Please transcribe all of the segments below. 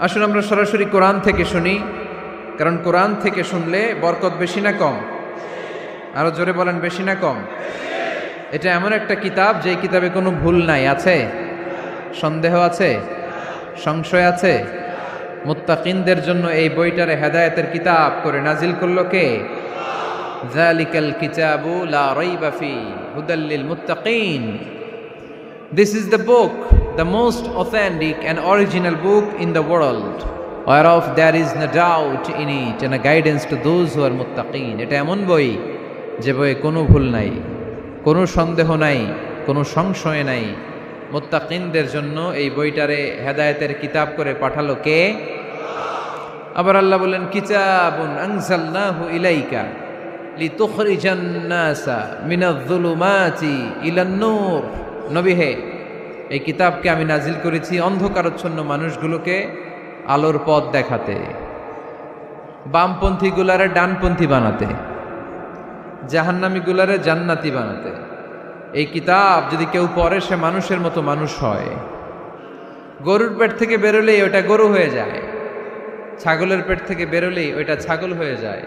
আসুন আমরা সরাসরি কোরআন থেকে শুনি, কারণ কোরআন থেকে শুনলে বরকত বেশি না কম? আরো জোরে বলেন, বেশি না কম? এটা এমন একটা কিতাব যে কিতাবে কোনো ভুল নাই। আছে? সন্দেহ আছে? সংশয় আছে? মুত্তাকিনদের জন্য এই বইটারে হেদায়েতের কিতাব করে নাজিল করলো কে? যালিকাল কিতাবু লা রাইবা ফি হুদাল লিল মুত্তাকিন। This is the book, the most authentic and original book in the world, whereof there is no doubt in it and a guidance to those who are muttaqin. এটা এমন বই যে বইয়ে কোনো ভুল নাই, কোনো সন্দেহ নাই, কোনো সংশয় নাই। মুত্তাকিনদের জন্য এই বইটারে হেদায়েতের কিতাব করে পাঠালো কে? আবার আল্লাহ বলেন, কিতাবুন আনজালনাহু ইলাইকা লিতুখরিজান নাসা মিনাজ-যুলুমাতি ইলান-নূর। নবী হে, এই কিতাবকে আমি নাজিল করেছি অন্ধকারাচ্ছন্ন মানুষগুলোকে আলোর পথ দেখাতে, বামপন্থী গুলারে ডানপন্থী বানাতে, জাহান্নামী গুলারে জান্নাতি বানাতে। এই কিতাব যদি কেউ পড়ে সে মানুষের মতো মানুষ হয়। গরুর পেট থেকে বেরোলেই ওটা গরু হয়ে যায়, ছাগলের পেট থেকে বেরোলেই ওইটা ছাগল হয়ে যায়,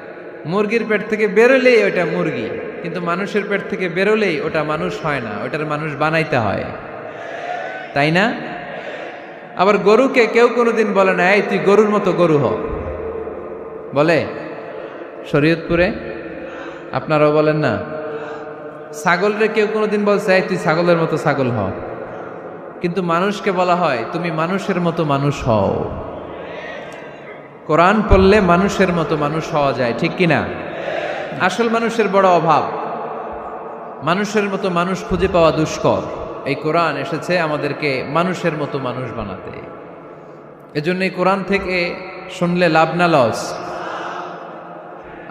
মুরগির পেট থেকে বেরোলেই ওটা মুরগি, কিন্তু মানুষের পেট থেকে বেরোলেই ওটা মানুষ হয় না, ওটার মানুষ বানাইতে হয়, তাই না? আবার গরুকে কেউ কোনোদিন বলে না, এই তুই গরুর মতো গরু হ, বলে শরীয়তপুরে? আপনারাও বলেন না? ছাগলরে কেউ কোনোদিন বলছে, এই তুই ছাগলের মতো ছাগল হ, কিন্তু মানুষকে বলা হয় তুমি মানুষের মতো মানুষ হও। কোরআন পড়লে মানুষের মতো মানুষ হওয়া যায়, ঠিক কিনা? আসল মানুষের বড় অভাব, মানুষের মতো মানুষ খুঁজে পাওয়া দুষ্কর। এই কোরআন এসেছে আমাদেরকে মানুষের মতো মানুষ বানাতে। এজন্য এই কোরআন থেকে শুনলে লাভ না লস?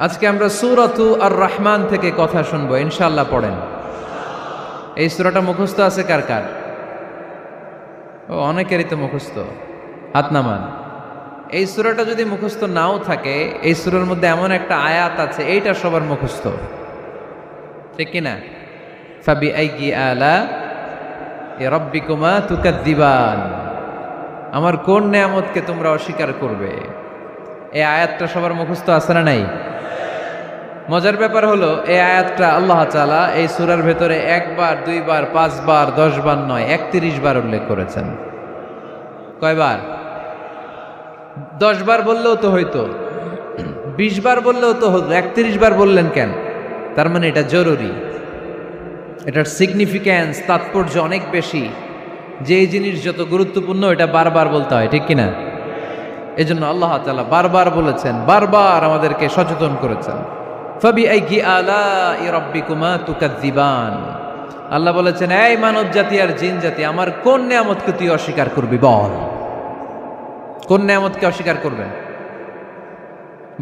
আজকে আমরা সূরাতু আর রহমান থেকে কথা শুনবো, ইনশাআল্লাহ। পড়েন। এই সূরাটা মুখস্থ আছে কার কার? ও, অনেকেরই তো মুখস্থ, হাত নামান। এই সূরাটা যদি মুখস্থ নাও থাকে, এই সূরার মধ্যে এমন একটা আয়াত আছে এইটা সবার মুখস্থ, ঠিক কিনা? ফাবিআইয়ি আলা রাব্বিকুমা তুকাযযিবান। আমার কোন নেয়ামতকে তোমরা অস্বীকার করবে? এই আয়াতটা সবার মুখস্থ আছে না নাই? মজার ব্যাপার হলো, এই আয়াতটা আল্লাহ তাআলা এই সূরার ভেতরে একবার, দুইবার, 5 বার, 10 বার নয়, 31 বার উল্লেখ করেছেন। কয়বার? 10 বার বললেও তো হইতো, 20 বার বললেও তো হতো, 31 বার বললেন কেন? তার মানে এটা জরুরি, এটার সিগনিফিক্যান্স, তাৎপর্য অনেক বেশি। যেই জিনিস যত গুরুত্বপূর্ণ এটা বারবার বলতে হয়, ঠিক কিনা? এজন্য আল্লাহ তাআলা বারবার বলেছেন, বারবার আমাদেরকে সচেতন করেছেন। ফাবিআইয়ি আলাই রাব্বিকুমা তুকাযযিবান। আল্লাহ বলেছেন, এই মানব জাতি আর জিন জাতি, আমার কোন নেয়ামতকে তুই অস্বীকার করবি বল? কোন নেয়ামতকে অস্বীকার করবেন?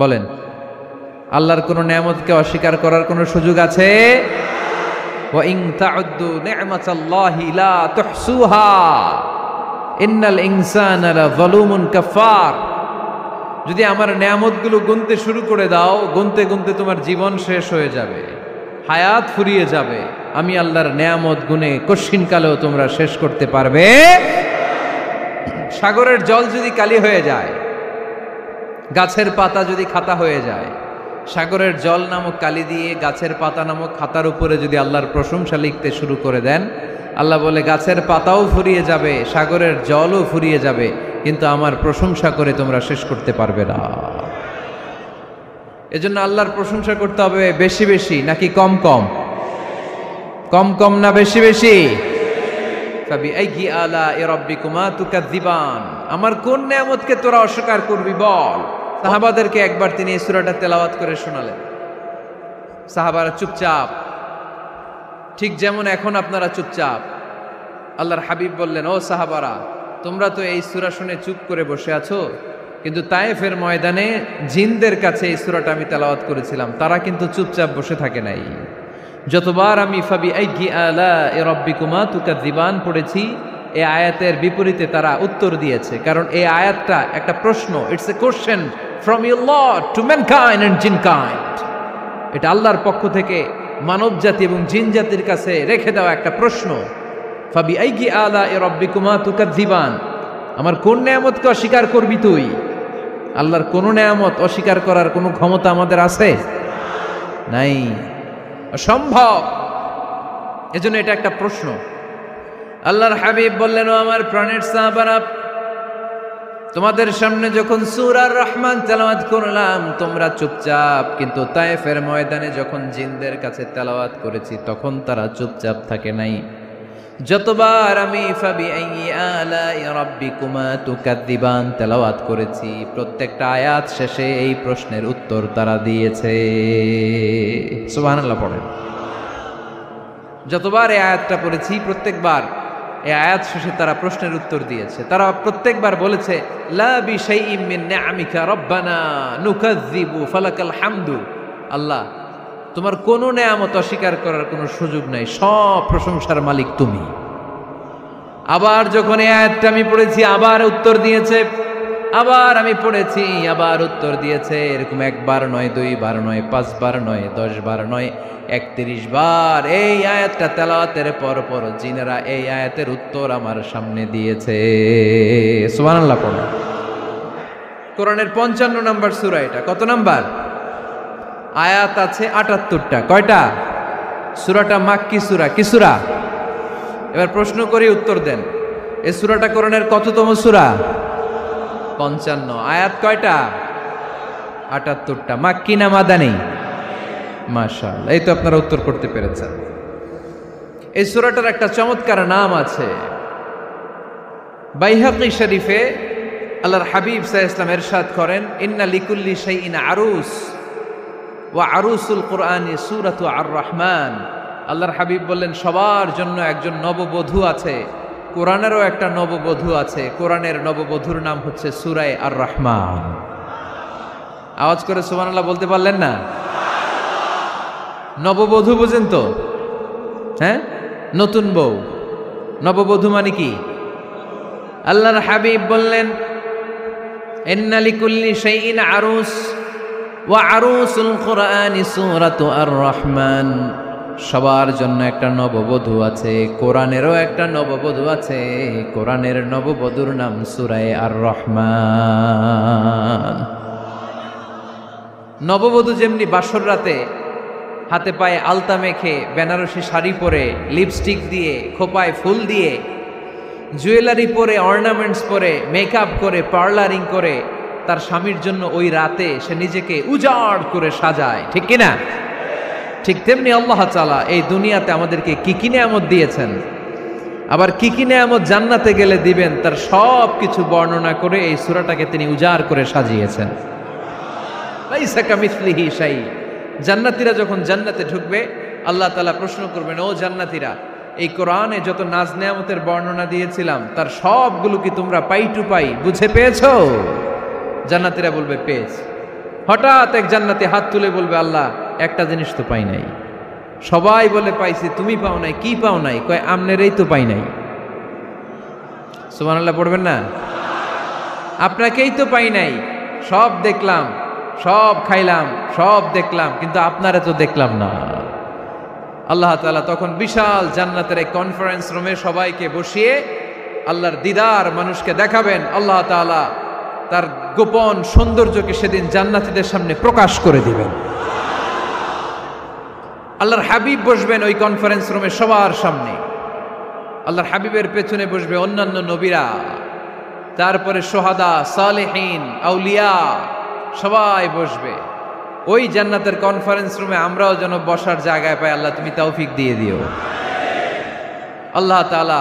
বলেন। আল্লাহর কোন নেয়ামতকে অস্বীকার করার কোন সুযোগ আছে? ওয়া ইন তাউদ্দু নি'মাতাল্লাহি লা তুহসুহা ইন্নাল ইনসানা লাযালুমুন কাফার। যদি আমার নেয়ামতগুলো গুনতে শুরু করে দাও, গুনতে গুনতে তোমার জীবন শেষ হয়ে যাবে, হায়াত ফুরিয়ে যাবে। আমি আল্লাহর নেয়ামত গুনে কশিনকালেও তোমরা শেষ করতে পারবে। সাগরের জল যদি কালি হয়ে যায়, গাছের পাতা যদি খাতা হয়ে যায়, সাগরের জল নামক কালি দিয়ে গাছের পাতা নামক খাতার উপরে যদি আল্লাহর প্রশংসা লিখতে শুরু করে দেন, আল্লাহ বলে গাছের পাতাও ফুরিয়ে যাবে, সাগরের জলও ফুরিয়ে যাবে, কিন্তু আমার প্রশংসা করে তোমরা শেষ করতে পারবে না। এজন্য আল্লাহর প্রশংসা করতে হবে বেশি বেশি নাকি কম কম? কম কম না বেশি বেশি? ফাবিআইয়ি আলাই রাব্বিকুমা তুকাযযিবান। আমার কোন নেয়ামতকে তোরা অস্বীকার করবি বল? সাহাবাদেরকে একবার তিনি এই সূরাটা তেলাওয়াত করে শোনালেন। সাহাবারা চুপচাপ, ঠিক যেমন এখন আপনারা চুপচাপ। আল্লাহর হাবিব বললেন, ও সাহাবারা, তোমরা তো এই সূরা শুনে চুপ করে বসে আছো, কিন্তু তায়েফের ময়দানে জিনদের কাছে এই সূরাটা আমি তেলাওয়াত করেছিলাম, তারা কিন্তু চুপচাপ বসে থাকে নাই। যতবার আমি ফাবিআইয়ি আলাই রাব্বিকুমা তুকাযযিবান পড়েছি, এই আয়াতের বিপরীতে তারা উত্তর দিয়েছে, কারণ এই আয়াতটা একটা প্রশ্ন। It's a question from your Lord to mankind and jinnkind. এটা আল্লাহর পক্ষ থেকে মানব জাতি এবং জিন জাতির কাছে রেখে দেওয়া একটা প্রশ্ন। ফাবিআইয়ি আলাই রাব্বিকুমা তুকাযযিবান। আমার কোন নেয়ামতকে অস্বীকার করবি তুই? আল্লাহর কোন নেয়ামত অস্বীকার করার কোনো ক্ষমতা আমাদের আছে? নাই, অসম্ভব। এজন্য এটা একটা প্রশ্ন। আল্লাহর হাবিব বললেন, ও আমার প্রাণের সাহাবারা, তোমাদের সামনে যখন সূরা আর রহমান তেলাওয়াত করলাম তোমরা চুপচাপ, কিন্তু তায়েফের ময়দানে যখন জিনদের কাছে তেলাওয়াত করেছি তখন তারা চুপচাপ থাকে নাই। যতবার আমি ফাবিআইয়ি আলাই রাব্বিকুমা তুকাদ্দিবান তেলাওয়াত করেছি, প্রত্যেকটা আয়াত শেষে এই প্রশ্নের উত্তর তারা দিয়েছে। সুবহানাল্লাহ পড়েন। যতবার এই আয়াতটা পড়েছি প্রত্যেকবার এই আয়াত শেষে তারা প্রশ্নের উত্তর দিয়েছে। তারা প্রত্যেকবার বলেছে, লা বিশাইইম মিন নিআমিকা রব্বানা নুকাযযিবু ফালাকাল হামদু। আল্লাহ, তোমার কোনো নেয়ামত অস্বীকার করার কোনো সুযোগ নাই, সব প্রশংসার মালিক তুমি। আবার যখন এই আয়াতটা আমি পড়েছি আবার উত্তর দিয়েছে, আবার আমি পড়েছি আবার উত্তর দিয়েছে। এরকম একবার নয়, দুইবার নয়, 5 বার নয়, 10 বার নয়, 31 বার এই আয়াতটা তেলাওয়াতের পর পর জিনেরা এই আয়াতের উত্তর আমার সামনে দিয়েছে। সুবহানাল্লাহ পড়ো। কোরআনের 55 নম্বর সূরা এটা। কত নাম্বার? আয়াত আছে 78টা। কয়টা? সূরাটা মাক্কি সূরা। কি সূরা? এবার প্রশ্ন করি, উত্তর দেন। এই সূরাটা কোরআনের কততম সূরা? 55। আয়াত কয়টা? 78টা। মাক্কি না মাদানী? মাশাআল্লাহ, এই তো আপনারা উত্তর করতে পেরেছেন। এই সূরাটার একটা চমৎকার নাম আছে। বাইহাকী শরীফে আল্লাহর হাবিব সাল্লাল্লাহু আলাইহি ওয়াসাল্লাম ইরশাদ করেন, ইন্না লিকুল্লি শাইইন আরুস ওয়া আরুসুল কুরআনি সূরাতু আর রহমান। আল্লাহর হাবিব বললেন, সবার জন্য একজন নববধূ আছে, কোরআনেরও একটা নববধূ আছে। কোরআনের নববধূর নাম হচ্ছে সূরা আর রহমান। আওয়াজ করে সুবহানাল্লাহ বলতে পারলেন না? নববধূ বুঝেন তো? হ্যাঁ, নতুন বউ। নববধূ মানে কি? আল্লাহর হাবিব বললেন, ইন্না লিকুল্লি শাইইন আরুস ওয়া আরুসুল কুরআনি সূরাতু আর রহমান। সবার জন্য একটা নববধূ আছে, কোরআনেরও একটা নববধূ আছে। কোরআনের নববধূর নাম সূরা আর রহমান। নববধূ যেমনি বাসর রাতে হাতে পায়ে আলতা মেখে, বেনারসি শাড়ি পরে, লিপস্টিক দিয়ে, খোপায় ফুল দিয়ে, জুয়েলারি পরে, অর্নামেন্টস পরে, মেকআপ করে, পার্লারিং করে তার স্বামীর জন্য ওই রাতে সে নিজেকে উজাড় করে সাজায়, ঠিক কিনা? ঠিক তেমনি আল্লাহ তাআলা এই দুনিয়াতে আমাদেরকে কি কি নেয়ামত দিয়েছেন, আবার কি কি নেয়ামত জান্নাতে গেলে দিবেন, তার সব কিছু বর্ণনা করে এই সূরাটাকে তিনি উজাড় করে সাজিয়েছেন। লাইসা কামিসলিহি শাই। জান্নাতীরা যখন জান্নাতে ঢুকবে আল্লাহ তাআলা প্রশ্ন করবেন, ও জান্নাতীরা, এই কোরআনে যত নাজ নেয়ামতের বর্ণনা দিয়েছিলাম তার সবগুলো কি তোমরা পাই টু পাই বুঝে পেয়েছো? জান্নাতীরা বলবে পেয়েছি। হঠাৎ এক জান্নাতি হাত তুলে বলবে, আল্লাহ, একটা জিনিস তো পাই নাই। সবাই বলে পাইছি, তুমি পাও নাই। কি পাও নাই? কয়, আমনেরই তো পাই নাই। সুবহানাল্লাহ পড়বেন না? আপনাকেই তো পাই নাই। সব দেখলাম, সব খাইলাম, সব দেখলাম, কিন্তু আপনারা তো দেখলাম না। আল্লাহ তাআলা তখন বিশাল জান্নাতের এক কনফারেন্স রুমে সবাইকে বসিয়ে আল্লাহর দিদার মানুষকে দেখাবেন। আল্লাহ তাআলা তার গোপন সৌন্দর্যকে সেদিন জান্নাতীদের সামনে প্রকাশ করে দিবেন। আল্লাহর হাবিব বসবেন ওই কনফারেন্স রুমে সবার সামনে। আল্লাহর হাবিবের পেছনে বসবে অন্যান্য নবীরা, তারপরে সোহাদা, সালেহীন, আউলিয়া সবাই বসবে ওই জান্নাতের কনফারেন্স রুমে। আমরাও যেন বসার জায়গায় পাই, আল্লাহ তুমি তৌফিক দিয়ে দিও। আল্লাহ তাআলা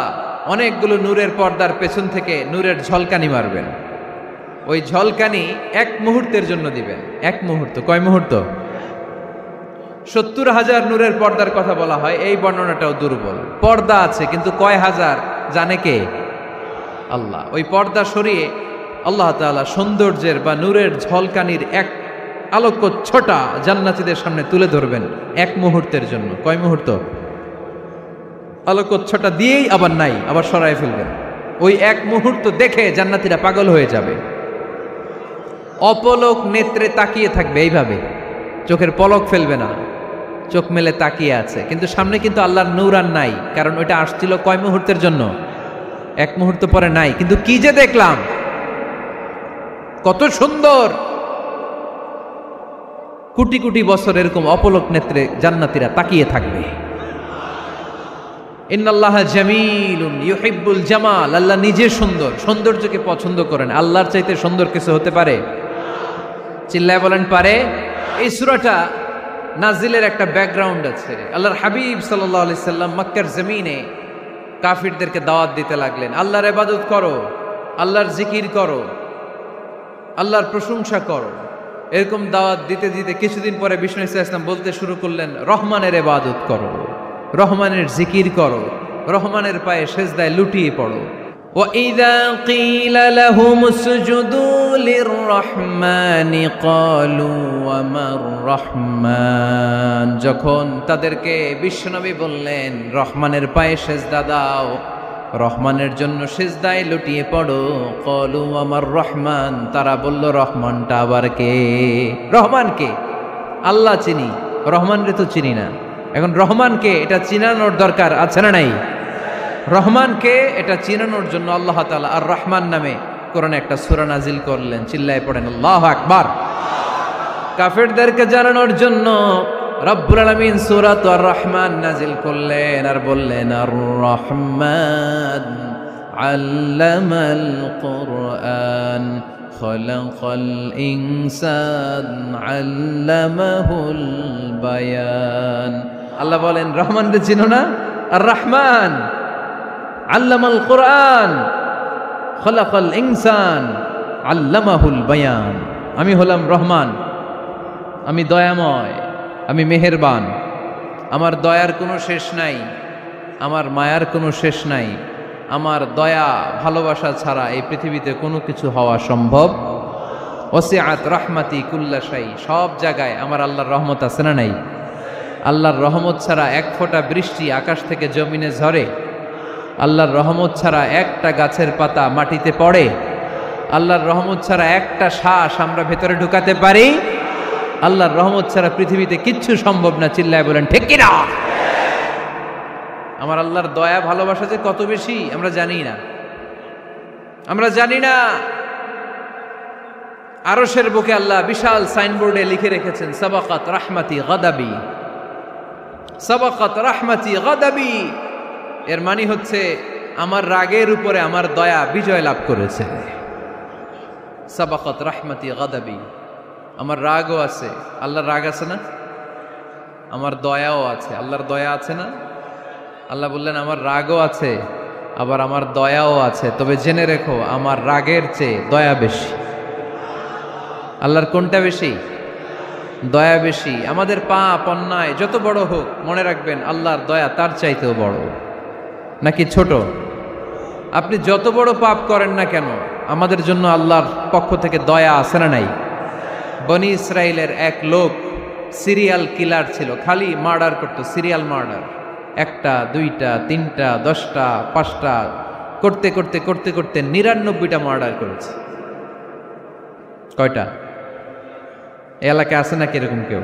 অনেকগুলো নূরের পর্দার পেছন থেকে নূরের ঝলকানি মারবেন। ওই ঝলকানি 1 মুহূর্তের জন্য দিবেন। 1 মুহূর্ত। কয় মুহূর্ত? 70,000 নূরের পর্দার কথা বলা হয়, এই বর্ণনাটাও দুর্বল। পর্দা আছে কিন্তু কয় হাজার জানে কে? আল্লাহ। ওই পর্দা সরিয়ে আল্লাহ তাআলা সৌন্দর্যের বা নূরের ঝলকানির এক আলোকচ্ছটা জান্নাতীদের সামনে তুলে ধরবেন 1 মুহূর্তের জন্য। কয় মুহূর্ত? আলোকচ্ছটা দিয়েই আবার নাই, আবার সরায় ফেলবেন। ওই 1 মুহূর্ত দেখে জান্নাতীরা পাগল হয়ে যাবে, অপলক নেত্রে তাকিয়ে থাকবে। এইভাবে চোখের পলক ফেলবে না, চোখ মেলে তাকিয়ে আছে। কিন্তু সামনে কিন্তু আল্লাহর নূর আর নাই, কারণ ওইটা আসছিল কয় মুহূর্তের জন্য? এক মুহূর্ত পরে নাই, কিন্তু কি যে দেখলাম, কত সুন্দর। কোটি কোটি বছর এরকম অপলক নেত্রে জান্নাতীরা তাকিয়ে থাকবে। ইন্নাল্লাহা জামিলুন ইউহিব্বুল জামাল, আল্লাহ নিজে সুন্দর, সৌন্দর্যকে পছন্দ করেন। আল্লাহর চাইতে সুন্দর কিছু হতে পারে? চিল্লায় বলেন পারে। এই সূরাটা নাজিলের একটা ব্যাকগ্রাউন্ড আছে। আল্লাহর হাবিব সাল্লাল্লাহু আলাইহি সাল্লাম মক্কার জমিনে কাফিরদেরকে দাওয়াত দিতে লাগলেন, আল্লাহর ইবাদত করো, আল্লাহর জিকির করো, আল্লাহর প্রশংসা করো। এরকম দাওয়াত দিতে দিতে কিছুদিন পরে বিষ্ণু ইসলাম বলতে শুরু করলেন, রহমানের ইবাদত করো, রহমানের জিকির করো, রহমানের পায়ে সেজদায় লুটিয়ে পড়ো। وَإِذَا قِيلَ لَهُمُ اسْجُدُوا لِلرَّحْمَنِ قَالُوا وَمَا الرَّحْمَنُ, যখন তাদেরকে বিশ্বনবী বললেন রহমানের পায়ে সেজদা দাও, রহমানের জন্য সেজদায় লুটিয়ে পড়ো, ক্বালু ওয়ামার রহমান, তারা বলল রহমানটা আবার কে? রহমান কে? আল্লাহ চিনি, রহমানরে তো চিনি না। এখন রহমানকে এটা চিনানোর দরকার আছে না নাই? রহমানকে এটা চিনানোর জন্য আল্লাহ তাআলা আর রহমান নামে কোরআনে একটা সূরা নাজিল করলেন। চিল্লায়ে পড়েন আল্লাহু আকবার। কাফেরদেরকে জানানোর জন্য রব্বুল আলামিন সূরাত আর রহমান নাজিল করলেন আর বললেন, আর রহমান আল্লামাল কুরআন খলাকাল ইনসান আল্লামাহুল বায়ান। আল্লাহ বলেন রহমানকে চিনো না? আর রহমান আল্লামাল কুরআন খলাকাল ইনসান আল্লামাহুল বায়ান। আমি হলাম রহমান, আমি দয়াময়, আমি মেহেরবান, আমার দয়ার কোনো শেষ নাই, আমার মায়ার কোনো শেষ নাই। আমার দয়া ভালোবাসা ছাড়া এই পৃথিবীতে কোনো কিছু হওয়া সম্ভব। ওয়াসিআত রাহমাতি কুল্লা শাই, সব জায়গায় আমার আল্লাহর রহমত আছে না নাই? আল্লাহর রহমত ছাড়া এক ফোঁটা বৃষ্টি আকাশ থেকে জমিনে ঝরে? আল্লাহর রহমত ছাড়া একটা গাছের পাতা মাটিতে পড়ে? আল্লাহর রহমত ছাড়া একটা শ্বাস আমরা ভেতরে ঢুকাতে পারি? আল্লাহর রহমত ছাড়া পৃথিবীতে কিচ্ছু সম্ভব না। চিল্লায় বলেন ঠিক কি না? আমার আল্লাহর দয়া ভালোবাসা যে কত বেশি আমরা জানি না, আমরা জানি না। আরশের বুকে আল্লাহ বিশাল সাইনবোর্ডে লিখে রেখেছেন, সাবাকাত রাহমাতি গাদাবি, সাবাকাত রাহমাতি গাদাবি। এর মানে হচ্ছে আমার রাগের উপরে আমার দয়া বিজয় লাভ করেছে। সাবাকাত রাহমাতি গাদাবি, আমার রাগও আছে, আল্লাহর রাগ আছে না? আমার দয়াও আছে, আল্লাহর দয়া আছে না? আল্লাহ বললেন আমার রাগও আছে, আবার আমার দয়াও আছে, তবে জেনে রেখো আমার রাগের চেয়ে দয়া বেশি। আল্লাহর কোনটা বেশি? দয়া বেশি। আমাদের পাপ অন্যায় যত বড় হোক, মনে রাখবেন আল্লাহর দয়া তার চাইতেও বড়। নাকি ছোট? আপনি যত বড় পাপ করেন না কেন, আমাদের জন্য আল্লাহর পক্ষ থেকে দয়া আছে না নাই? বনি ইসরাইলের এক লোক সিরিয়াল কিলার ছিল, খালি মার্ডার করতো, সিরিয়াল মার্ডার। একটা, দুইটা, তিনটা, 10টা, 5টা করতে করতে করতে করতে 99টা মার্ডার করেছে। কয়টা? এলাকায় আছে নাকি এরকম কেউ?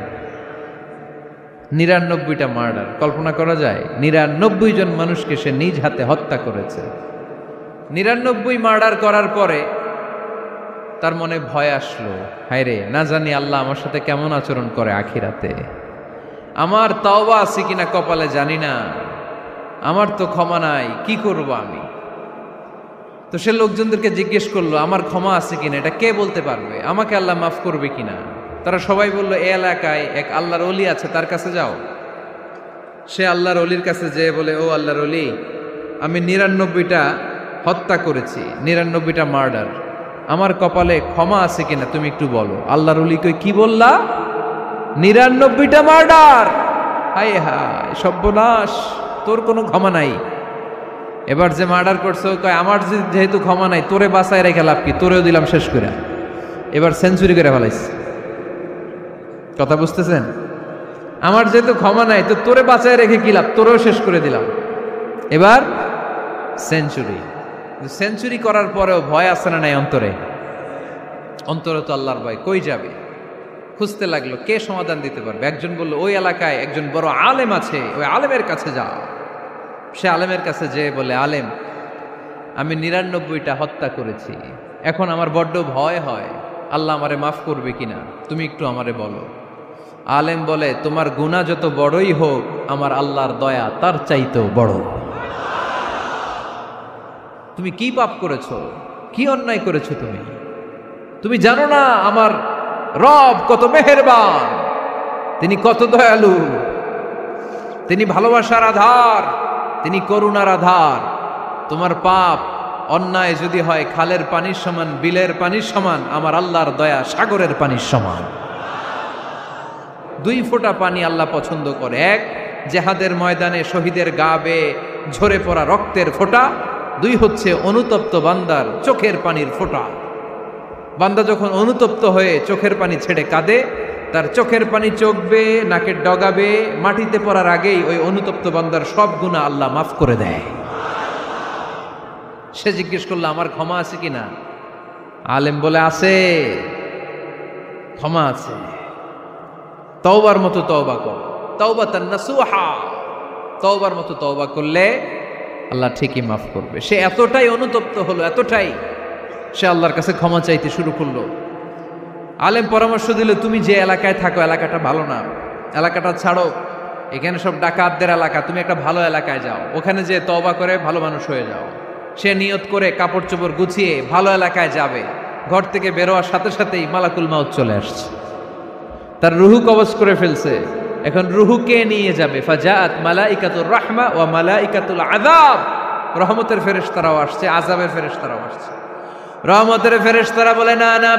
99টা মার্ডার। কল্পনা করা যায়? 99 জন মানুষকে সে নিজ হাতে হত্যা করেছে। 99 মার্ডার করার পরে তার মনে ভয় আসলো, হায়রে না জানি আল্লাহ আমার সাথে কেমন আচরণ করে আখিরাতে। আমার তওবা আছে কিনা কপালে জানি না, আমার তো ক্ষমা নাই, কি করব আমি? তো সে লোকজনদেরকে জিজ্ঞেস করলো আমার ক্ষমা আছে কিনা, এটা কে বলতে পারবে? আমাকে আল্লাহ মাফ করবে কিনা? তারা সবাই বলল এই এলাকায় এক আল্লাহর ওলি আছে, তার কাছে যাও। সে আল্লাহর ওলির কাছে যেয়ে বলে, ও আল্লাহর ওলি, আমি 99টা হত্যা করেছি, 99টা মার্ডার, আমার কপালে ক্ষমা আছে কিনা তুমি একটু বলো। আল্লাহর ওলি কই, কি বললা? 99টা মার্ডার? হায় হায় সর্বনাশ, তোর কোনো ক্ষমা নাই। এবার যে মার্ডার করছে কয় আমার যেহেতু ক্ষমা নাই, তোরে বাঁচায় রেখে লাভ কি, তোরেও দিলাম শেষ করে। এবার সেঞ্চুরি করে ফেলাইছে। কথা বুঝতেছেন? আমার যেহেতু ক্ষমা নাই, তো তোরে বাঁচায় রেখে কি লাভ, তোরেও শেষ করে দিলাম। এবার সেঞ্চুরি। সেঞ্চুরি করার পরেও ভয় আসে না নাই অন্তরে? অন্তরে তো আল্লাহর ভয়, কই যাবে? খুঁজতে লাগলো কে সমাধান দিতে পারবে। একজন বলল ওই এলাকায় একজন বড় আলেম আছে, ওই আলেমের কাছে যাও। সে আলেমের কাছে যেয়ে বলে, আলেম আমি ৯৯টা হত্যা করেছি, এখন আমার বড্ড ভয় হয় আল্লাহ আমারে মাফ করবে কিনা, তুমি একটু আমারে বলো। আলেম বলে, তোমার গুনাহ যত বড়ই হোক আমার আল্লাহর দয়া তার চাইতেও বড়। তুমি কি পাপ করেছো, কি অন্যায় করেছো, তুমি জানো না আমার রব কত মেহেরবান, তিনি কত দয়ালু, তিনি ভালোবাসার আধার, তিনি করুণার আধার। তোমার পাপ অন্যায় যদি হয় খালের পানির সমান, বিলের পানির সমান, আমার আল্লাহর দয়া সাগরের পানির সমান। 2 ফোঁটা পানি আল্লাহ পছন্দ করে। এক, জেহাদের ময়দানে শহীদের গা বেয়ে ঝরে পড়া রক্তের ফোঁটা। 2 হচ্ছে অনুতপ্ত বান্দার চোখের পানির ফোঁটা। বান্দা যখন অনুতপ্ত হয়ে চোখের পানি ছেড়ে কাঁদে, তার চোখের পানি চোখ বেয়ে নাকের ডগা বেয়ে মাটিতে পড়ার আগেই ওই অনুতপ্ত বান্দার সব গুনাহ আল্লাহ মাফ করে দেয়। সে জিজ্ঞেস করলো, আমার ক্ষমা আছে কিনা? আলেম বলে, আছে, ক্ষমা আছে। তওবার মতো তওবা কর, তাওবাতান নাসুহা, তওবার মতো তওবা করলে আল্লাহ ঠিকই মাফ করবে। সে এতটাই অনুতপ্ত হলো, এতটাই, সে আল্লাহর কাছে ক্ষমা চাইতে শুরু করলো। আলেম পরামর্শ দিল, তুমি যে এলাকায় থাকো এলাকাটা ভালো না, এলাকাটা ছাড়ো, এখানে সব ডাকাতদের এলাকা, তুমি একটা ভালো এলাকায় যাও, ওখানে যে তওবা করে ভালো মানুষ হয়ে যাও। সে নিয়ত করে কাপড় চোপড় গুছিয়ে ভালো এলাকায় যাবে। ঘর থেকে বেরোয়ার সাথে সাথেই মালাকুল মাউত চলে আসছে, তার রুহু কবজ করে ফেলছে। এখন রুহু কে নিয়ে যাবে? ফাজাআত মালাইকাতুর রাহমা ওয়া মালাইকাতুল আযাব। রহমতের ফেরেশতারাও আসছে, আযাবের ফেরেশতারাও আসছে। রহমতের ফেরেশতারা বলে, না না,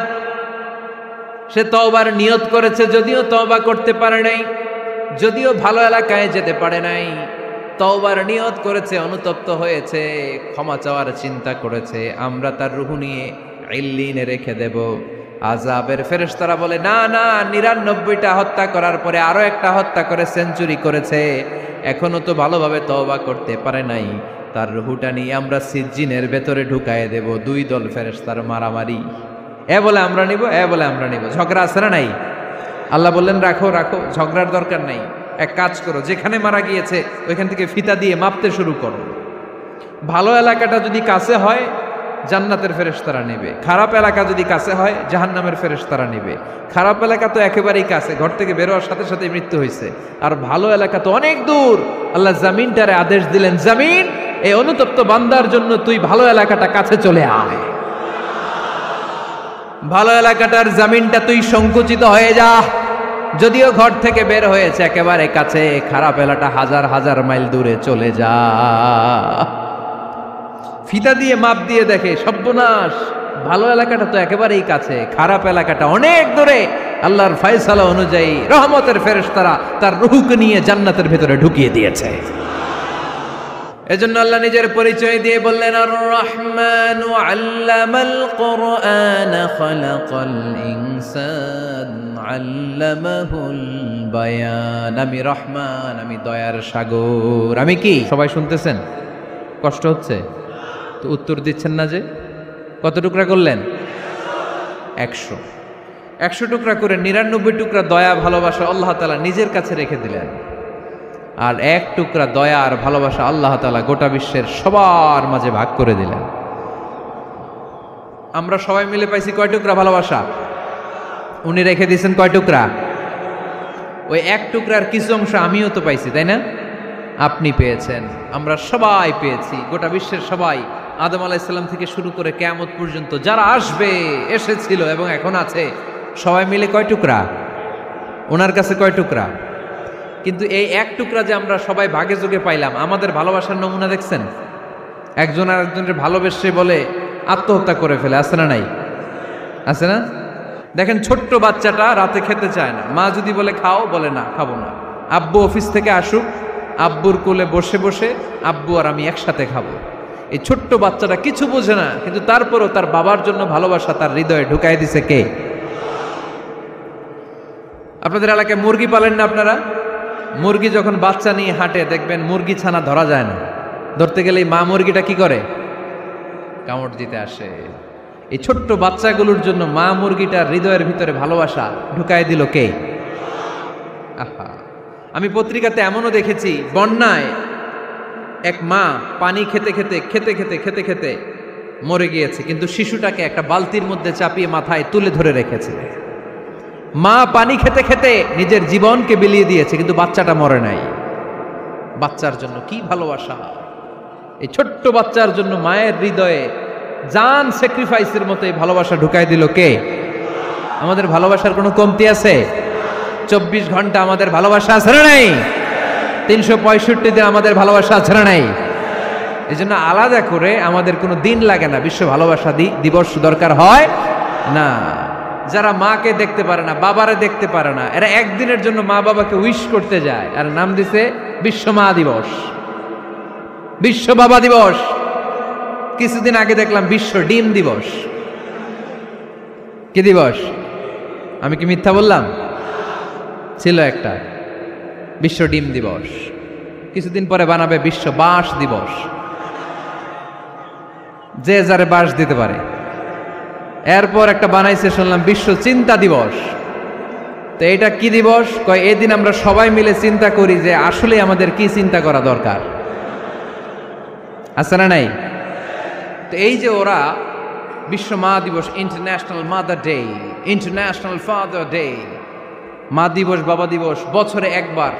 সে তওবার নিয়ত করেছে, যদিও তওবা করতে পারে নাই, যদিও ভালো এলাকায় যেতে পারে নাই, তওবার নিয়ত করেছে, অনুতপ্ত হয়েছে, ক্ষমা চাওয়ার চিন্তা করেছে, আমরা তার রুহু নিয়ে ইল্লিনে রেখে দেব। আযাবের ফেরেশতারা বলে, না না, ৯৯টা হত্যা করার পরে আরো একটা হত্যা করে সেঞ্চুরি করেছে, এখনো তো ভালোভাবে তওবা করতে পারে নাই, তার রুহুটা নিয়ে আমরা সিজ্জিনের ভেতরে ঢুকায়ে দেব। 2 দল ফেরেশতার মারামারি, এ বলে আমরা নিব, এ বলে আমরা নিব। ঝগড়া আছে না নাই? আল্লাহ বললেন, রাখো রাখো, ঝগড়ার দরকার নাই। এক কাজ করো, যেখানে মারা গিয়েছে ওইখান থেকে ফিতা দিয়ে মাপতে শুরু করো। ভালো এলাকাটা যদি কাছে হয় জান্নাতের ফেরেশতারা নেবে, খারাপ এলাকা যদি কাছে হয় জাহান্নামের ফেরেশতারা নেবে। খারাপ এলাকা তো একেবারেই কাছে, ঘর থেকে বেরোয়ার সাথে সাথে মৃত্যু হয়েছে। আর ভালো এলাকা তো অনেক দূর। আল্লাহ জামিনটারে আদেশ দিলেন, জামিন, এই অনুতপ্ত বান্দার জন্য তুই ভালো এলাকাটা কাছে চলে আয়। ভালো এলাকাটার জামিনটা তুই সংকুচিত হয়ে যা। যদিও ঘর থেকে বের হয়েছে একেবারে কাছে, খারাপ এলাকাটা হাজার হাজার মাইল দূরে চলে যা। ফিতা দিয়ে মাপ দিয়ে দেখে, সর্বনাশ, ভালো এলাকাটা তো একেবারেই কাছে, খারাপ এলাকাটা অনেক দূরে। আল্লাহর ফয়সালা অনুযায়ী রহমতের ফেরেশতারা তার রূহকে নিয়ে জান্নাতের ভেতরে ঢুকিয়ে দিয়েছে। এজন্য আল্লাহ নিজের পরিচয় দিয়ে বললেন, আর রহমান আল্লামাল কুরআন খালাকাল ইনসান আল্লামাহুল বায়ান। আমি রহমান, আমি দয়ার সাগর। আমি কি? সবাই শুনতেছেন? কষ্ট হচ্ছে তো? উত্তর দিচ্ছেন না যে? কত টুকরা করলেন? 100। 100 টুকরা করে 99 টুকরা দয়া ভালোবাসা আল্লাহ তাআলা নিজের কাছে রেখে দিলেন। আর 1 টুকরা দয়া আর ভালোবাসা আল্লাহ তাআলা গোটা বিশ্বের সবার মাঝে ভাগ করে দিলেন। আমরা সবাই মিলে পাইছি কয় টুকরা ভালোবাসা? উনি রেখে দিয়েছেন কয় টুকরা? ওই 1 টুকরার কিছু অংশ আমিও তো পাইছি, তাই না? আপনি পেয়েছেন, আমরা সবাই পেয়েছি, গোটা বিশ্বের সবাই, আদম আলাইহিস সালাম থেকে শুরু করে কিয়ামত পর্যন্ত যারা আসবে, এসেছিল এবং এখন আছে, সবাই মিলে কয় টুকরা? ওনার কাছে কয় টুকরা? কিন্তু এই 1 টুকরা যে আমরা সবাই ভাগে যোগে পাইলাম, আমাদের ভালোবাসার নমুনা দেখছেন? একজন আর একজনের ভালোবেসে বলে আত্মহত্যা করে ফেলে, আছে না নাই? আছে না? দেখেন, ছোট্ট বাচ্চাটা রাতে খেতে চায় না, মা যদি বলে খাও, বলে না, খাবো না। আব্বু অফিস থেকে আসুক, আব্বুর কোলে বসে বসে আব্বু আর আমি একসাথে খাবো। এই ছোট্ট বাচ্চাটা কিছু বোঝে না, কিন্তু তারপরও তার বাবার জন্য ভালোবাসা তার হৃদয়ে ঢুকাই দিছে কে? আপনাদের এলাকায় মুরগি পালেন না আপনারা? মুরগি যখন বাচ্চা নিয়ে হাঁটে, দেখবেন মুরগি ছানা ধরা যায় না, ধরতে গেলে মা মুরগিটা কি করে? কামড় দিতে আসে। এই ছোট্ট বাচ্চাগুলোর জন্য মা মুরগিটার হৃদয়ের ভিতরে ভালোবাসা ঢুকাই দিল কে? আহা, আমি পত্রিকাতে এমনও দেখেছি, বন্যায় এক মা পানি খেতে খেতে খেতে খেতে খেতে খেতে মরে গিয়েছে, কিন্তু শিশুটাকে একটা বালতির মধ্যে চাপিয়ে মাথায় তুলে ধরে রেখেছে। মা পানি খেতে খেতে নিজের জীবনকে বিলিয়ে দিয়েছে, কিন্তু বাচ্চাটা মরে নাই। বাচ্চার জন্য কি ভালোবাসা! এই ছোট্ট বাচ্চার জন্য মায়ের হৃদয়ে জান স্যাক্রিফাইসের মতো এই ভালোবাসা ঢুকাই দিল কে? আমাদের ভালোবাসার কোনো কমতি আছে? 24 ঘন্টা আমাদের ভালোবাসা আছে না নাই? 365 দিন আমাদের ভালোবাসা আছে না নাই? এই জন্য আলাদা করে আমাদের কোনো দিন লাগে না, বিশ্ব ভালোবাসা দিবস দরকার হয় না। যারা মাকে দেখতে পারে না, বাবারে দেখতে পারে না, এরা একদিনের জন্য মা বাবাকে উইশ করতে যায়, আর নাম দিছে বিশ্ব মা দিবস, বিশ্ব বাবা দিবস। কিছুদিন আগে দেখলাম বিশ্ব ডিম দিবস। কি দিবস? আমি কি মিথ্যা বললাম? ছিল একটা বিশ্ব ডিম দিবস। কিছুদিন পরে বানাবে বিশ্ব বাঁশ দিবস, যে যারে বাঁশ দিতে পারে। এরপর একটা বানাইছে শুনলাম বিশ্ব চিন্তা দিবস। তো এটা কি দিবস? কয় এদিন আমরা সবাই মিলে চিন্তা করি যে আসলে আমাদের কি চিন্তা করা দরকার, আছে না নাই? তো এই যে ওরা বিশ্ব মা দিবস, international mother day, international father day, মা দিবস বাবা দিবস বছরে একবার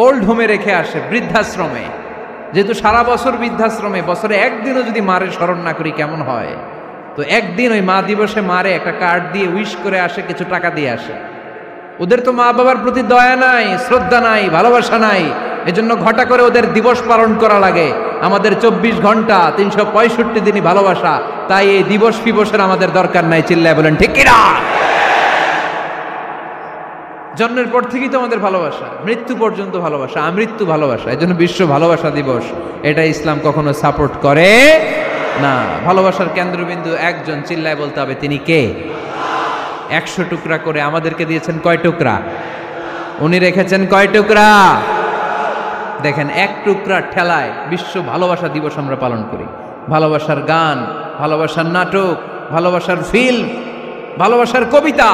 ওল্ড হোমে রেখে আসে, বৃদ্ধাশ্রমে। যেহেতু সারা বছর বৃদ্ধাশ্রমে, বছরে একদিনও যদি মারে স্মরণ না করি কেমন হয়? তো একদিন ওই মা দিবসে মারে একটা কার্ড দিয়ে উইশ করে আসে, কিছু টাকা দিয়ে আসে। ওদের তো মা বাবার প্রতি দয়া নাই, শ্রদ্ধা নাই, ভালোবাসা নাই, এজন্য ঘটা করে ওদের দিবস পালন করা লাগে। আমাদের 24 ঘন্টা 365 দিনই ভালোবাসা, তাই এই দিবস ফিবসের আমাদের দরকার নাই। চিল্লায় বলেন ঠিক কিনা? জন্মের পর থেকেই তো আমাদের ভালোবাসা, মৃত্যু পর্যন্ত ভালোবাসা, আমৃত্যু ভালোবাসা। এই জন্য বিশ্ব ভালোবাসা দিবস, এটা ইসলাম কখনো সাপোর্ট করে না। ভালোবাসার কেন্দ্রবিন্দু একজন, চিল্লায় বলতে হবে তিনি কে? 100 টুকরা করে আমাদেরকে দিয়েছেন কয় টুকরা? উনি রেখেছেন কয় টুকরা? দেখেন, এক টুকরা ঠেলায় বিশ্ব ভালোবাসা দিবস আমরা পালন করি। ভালোবাসার গান, ভালোবাসার নাটক, ভালোবাসার ফিল্ম, ভালোবাসার কবিতা,